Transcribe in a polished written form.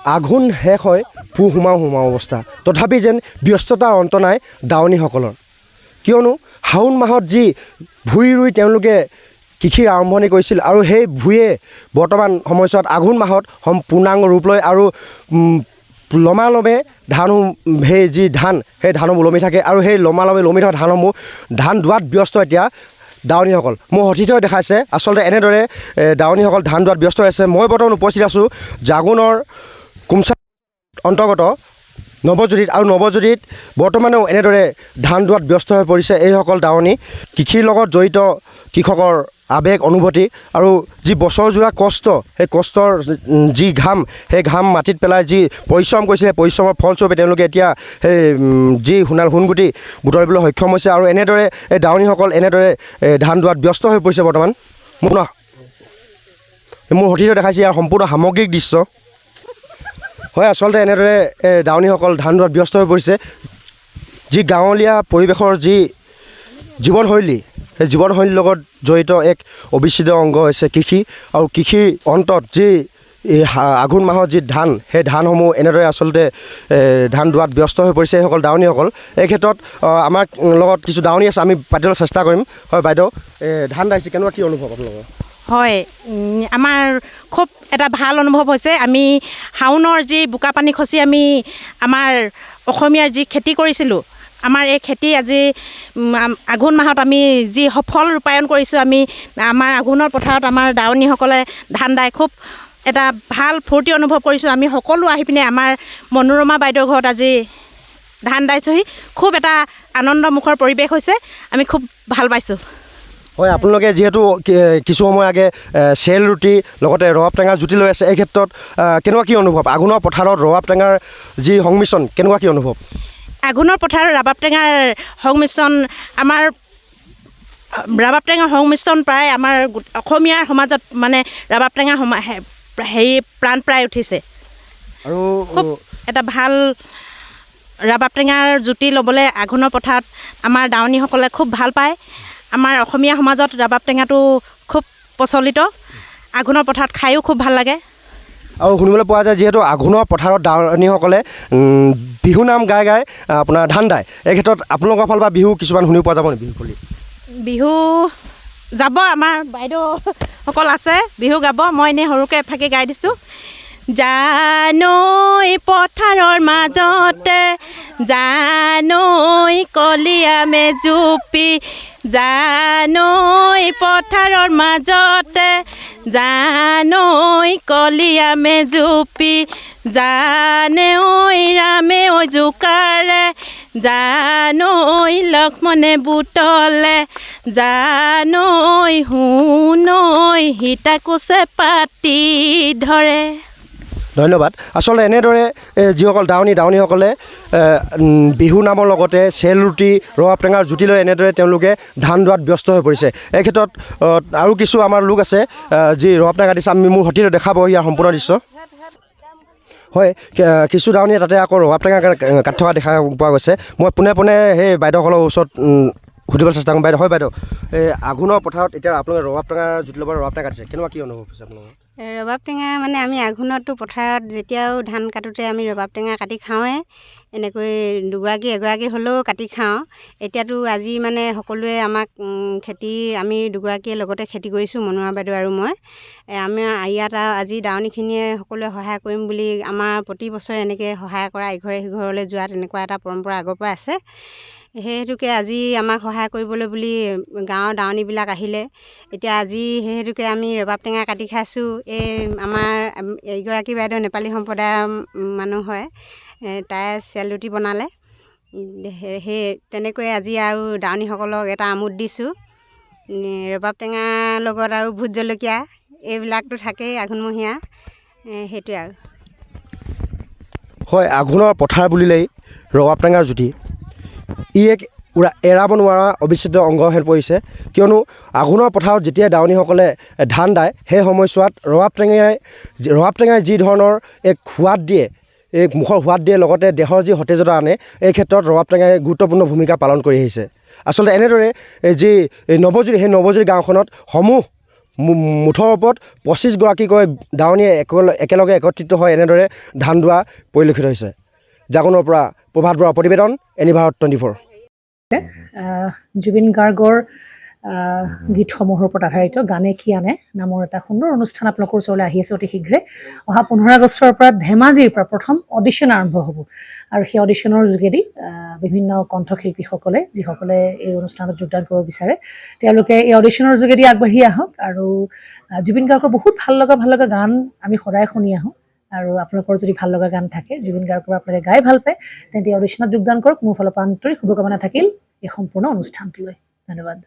আঘোণ শেষ হয় পুহ সোমাও অৱস্থা তথাপি যেন ব্যস্ততাৰ অন্ত নাই দাৱনীসকলৰ কিয়নো শাওণ মাহত যি ভুই ৰুই তেওঁলোকে কৃষিৰ আৰম্ভণি কৰিছিল আৰু সেই ভুঁয়ে বৰ্তমান সময়ছোৱাত আঘোণ মাহত পূৰ্ণাংগ ৰূপ লয় আৰু লমালমে সেই যি ধান সেই ধানসমূহ ওলমি থাকে আৰু সেই লমালমে ওলমি থকা ধান দোৱাত ব্যস্ত এতিয়া দাৱনীসকল মোৰ সতীৰ্থই দেখাইছে আচলতে এনেদৰে দাৱনীসকল ধান দোৱাত ব্যস্ত আছে মই বৰ্তমান উপস্থিত আছোঁ জাগোনৰ কুমচা অন্তৰ্গত নৱজ্যোতিত আৰু নৱজ্যোতিত বৰ্তমানেও এনেদৰে ধান দোৱাত ব্যস্ত হৈ পৰিছে এইসকল দাৱনী কৃষিৰ লগত জড়িত কৃষকৰ আৱেগ অনুভূতি আৰু যি বছৰজোৰা কষ্ট সেই কষ্টৰ যি ঘাম সেই ঘাম মাটিত পেলাই যি পৰিশ্ৰম কৰিছিলে পৰিশ্ৰমৰ ফলস্বৰূপে তেওঁলোকে এতিয়া সেই যি সোণগুটি বুটলিবলৈ সক্ষম হৈছে আৰু এনেদৰে এই দাৱনীসকল এনেদৰে ধান দোৱাত ব্যস্ত হৈ পৰিছে বৰ্তমান মোৰ সতীৰ্থই দেখাইছে ইয়াৰ সম্পূৰ্ণ সামগ্ৰিক দৃশ্য হয় আচলতে এনেদৰে দাৱনীসকল ধান দোৱাত ব্যস্ত হৈ পৰিছে যি গাঁৱলীয়া পৰিৱেশৰ যি জীৱনশৈলী সেই জীৱনশৈলীৰ লগত জড়িত এক অবিচ্ছেদ্য অংগ হৈছে কৃষি আৰু কৃষিৰ অন্তত যি আঘোণ মাহৰ যি ধান সেই ধানসমূহ এনেদৰে আচলতে ধান দোৱাত ব্যস্ত হৈ পৰিছে এইসকল দাৱনীসকল এই ক্ষেত্ৰত আমাৰ লগত কিছু দাৱনী আছে আমি পাতিবলৈ চেষ্টা কৰিম হয় বাইদেউ ধান দাইছে কেনেকুৱা কি অনুভৱ আপোনালোকৰ হয় আমাৰ খুব এটা ভাল অনুভৱ হৈছে আমি শাওণৰ যি বোকা পানী খচি আমি আমাৰ অসমীয়াৰ যি খেতি কৰিছিলোঁ আমাৰ এই খেতি আজি আঘোণ মাহত আমি যি সফল ৰূপায়ণ কৰিছোঁ আমি আমাৰ আঘোণৰ পথাৰত আমাৰ দাৱনীসকলে ধান দাই খুব এটা ভাল ফূৰ্তি অনুভৱ কৰিছোঁ আমি সকলো আহি পিনে আমাৰ মনোৰমা বাইদেউৰ ঘৰত আজি ধান দাইছোঁহি খুব এটা আনন্দমুখৰ পৰিৱেশ হৈছে আমি খুব ভাল পাইছোঁ হয় আপোনালোকে যিহেতু কিছু সময় আগে চেল ৰুটি লগতে ৰবাব টেঙাৰ জুতি লৈ আছে এই ক্ষেত্ৰত কেনেকুৱা কি অনুভৱ আঘোণৰ পথাৰত ৰবাব টেঙাৰ যি সংমিশ্ৰণ কেনেকুৱা কি অনুভৱ আঘোণৰ পথাৰত ৰবাব টেঙাৰ সংমিশ্ৰণ আমাৰ ৰবাব টেঙাৰ সংমিশ্ৰণ প্ৰায় আমাৰ অসমীয়াৰ সমাজত মানে ৰবাব টেঙাৰ হেৰি প্ৰাণ প্ৰায় উঠিছে আৰু খুব এটা ভাল ৰবাব টেঙাৰ জুতি ল'বলৈ আঘোণৰ পথাৰত আমাৰ দাৱনীসকলে খুব ভাল পায় আমাৰ অসমীয়া সমাজত ৰবাব টেঙাটো খুব প্ৰচলিত আঘোণৰ পথাৰত খায়ো খুব ভাল লাগে আৰু শুনিবলৈ পোৱা যায় যিহেতু আঘোণৰ পথাৰত দাৱনীসকলে বিহু নাম গাই আপোনাৰ ধান দায় এই ক্ষেত্ৰত আপোনালোকৰ ফালৰ পৰা বিহু কিছুমান শুনিব পোৱা যাব নেকি বিহু বুলি বিহু যাব আমাৰ বাইদেউসকল আছে বিহু গাব মই এনেই সৰুকৈ এফাকি গাই দিছোঁ জানৈ পথাৰৰ মাজতে জানৈ কলীয়া মেজুপি জানৈ পথাৰৰ মাজতে জানৈ কলীয়া মেজুপি জানে ঐ ৰামে ঐ জোকাৰে জানৈ লক্ষ্মণে বুটলে জানৈ শুনৈ সীতাকোচে পাতি ধৰে ধন্যবাদ আচলতে এনেদৰে যিসকল দাৱনীসকলে বিহু নামৰ লগতে চেল ৰুটি ৰবাব টেঙাৰ জুতি লৈ এনেদৰে তেওঁলোকে ধান দোৱাত ব্যস্ত হৈ পৰিছে এই ক্ষেত্ৰত আৰু কিছু আমাৰ লোক আছে যি ৰবাব টেঙা দিছে আমি মোৰ সতীৰ্থই দেখাব ইয়াৰ সম্পূৰ্ণ দৃশ্য হয় কিছু দাৱনীয়ে তাতে আকৌ ৰবাব টেঙা কাটি থকা দেখা পোৱা গৈছে মই পোনে সেই বাইদেউসকলৰ ওচৰত সুধিবলৈ চেষ্টা কৰিম বাইদেউ হয় বাইদেউ এই আঘোণৰ পথাৰত এতিয়া আপোনালোকে ৰবাব টেঙাৰ জুতি ল'ব ৰবাব টেঙা কাটিছে কেনেকুৱা কি অনুভৱ হৈছে আপোনালোকৰ ৰবাব টেঙা মানে আমি আঘোণতো পথাৰত যেতিয়াও ধান কাটোতে আমি ৰবাব টেঙা কাটি খাওঁৱে এনেকৈ এগৰাকী হ'লেও কাটি খাওঁ এতিয়াতো আজি মানে সকলোৱে আমাক খেতি আমি দুগৰাকীয়ে লগতে খেতি কৰিছোঁ মনোৱা বাইদেউ আৰু মই আমি ইয়াত আজি দাৱনীখিনিয়ে সকলোৱে সহায় কৰিম বুলি আমাৰ প্ৰতি বছৰে এনেকৈ সহায় কৰা ইঘৰে সিঘৰলৈ যোৱা তেনেকুৱা এটা পৰম্পৰা আগৰ পৰা আছে সেই হেতুকে আজি আমাক সহায় কৰিবলৈ বুলি গাঁৱৰ দাৱনীবিলাক আহিলে এতিয়া আজি সেই হেতুকে আমি ৰবাব টেঙা কাটি খাইছোঁ এই আমাৰ এইগৰাকী বাইদেউ নেপালী সম্প্ৰদায়ৰ মানুহ হয় তাই চেল ৰুটি বনালে সেই তেনেকৈ আজি আৰু দাৱনীসকলক এটা আমোদ দিছোঁ ৰবাব টেঙাৰ লগত আৰু ভোট জলকীয়া এইবিলাকতো থাকেই আঘোণমহীয়া সেইটোৱে আৰু হয় আঘোণৰ পথাৰ বুলিলেই ৰবাব টেঙাৰ জুতি ই এক এৰাব নোৱাৰা অবিচ্ছেদ্য অংগ হৈ পৰিছে কিয়নো আঘোণৰ পথাৰত যেতিয়া দাৱনীসকলে ধান দায় সেই সময়ছোৱাত ৰবাব টেঙাই যি ধৰণৰ এক সোৱাদ দিয়ে এই মুখৰ সোৱাদ দিয়ে লগতে দেহৰ যি সতেজতা আনে এই ক্ষেত্ৰত ৰবাব টেঙাই গুৰুত্বপূৰ্ণ ভূমিকা পালন কৰি আহিছে আচলতে এনেদৰে যি নৱজ্যোতি সেই নৱজ্যোতি গাঁওখনত সমূহ মুঠৰ ওপৰত 25গৰাকীকৈ দাৱনীয়ে একেলগে একত্ৰিত হৈ এনেদৰে ধান দোৱা পৰিলক্ষিত হৈছে। জাগোনৰ পৰা প্ৰভাত বৰাৰ প্ৰতিবেদন, এনি ভাৰত 24। জুবিন গাৰ্গৰ গীতসমূহৰ ওপৰত আধাৰিত গানে কি আনে নামৰ এটা সুন্দৰ অনুষ্ঠান আপোনালোকৰ ওচৰলৈ আহি আছে অতি শীঘ্ৰে। অহা 15 আগষ্টৰ পৰা ধেমাজিৰ পৰা প্ৰথম অডিশ্যন আৰম্ভ হ'ব আৰু সেই অডিশ্যনৰ যোগেদি বিভিন্ন কণ্ঠশিল্পীসকলে যিসকলে এই অনুষ্ঠানত যোগদান কৰিব বিচাৰে তেওঁলোকে এই অডিশ্যনৰ যোগেদি আগবাঢ়ি আহক আৰু জুবিন গাৰ্গৰ বহুত ভাল লগা গান আমি সদায় শুনি আহোঁ আৰু আপোনালোকৰ যদি ভাল লগা গান থাকে জুবিন গাৰ্গৰ আপোনালোকে গাই ভাল পায় তেন্তে অডিশ্যনত যোগদান কৰক। মোৰ ফালৰ পৰা আন্তৰিক শুভকামনা থাকিল এই সম্পূৰ্ণ অনুষ্ঠানটোলৈ। ধন্যবাদ।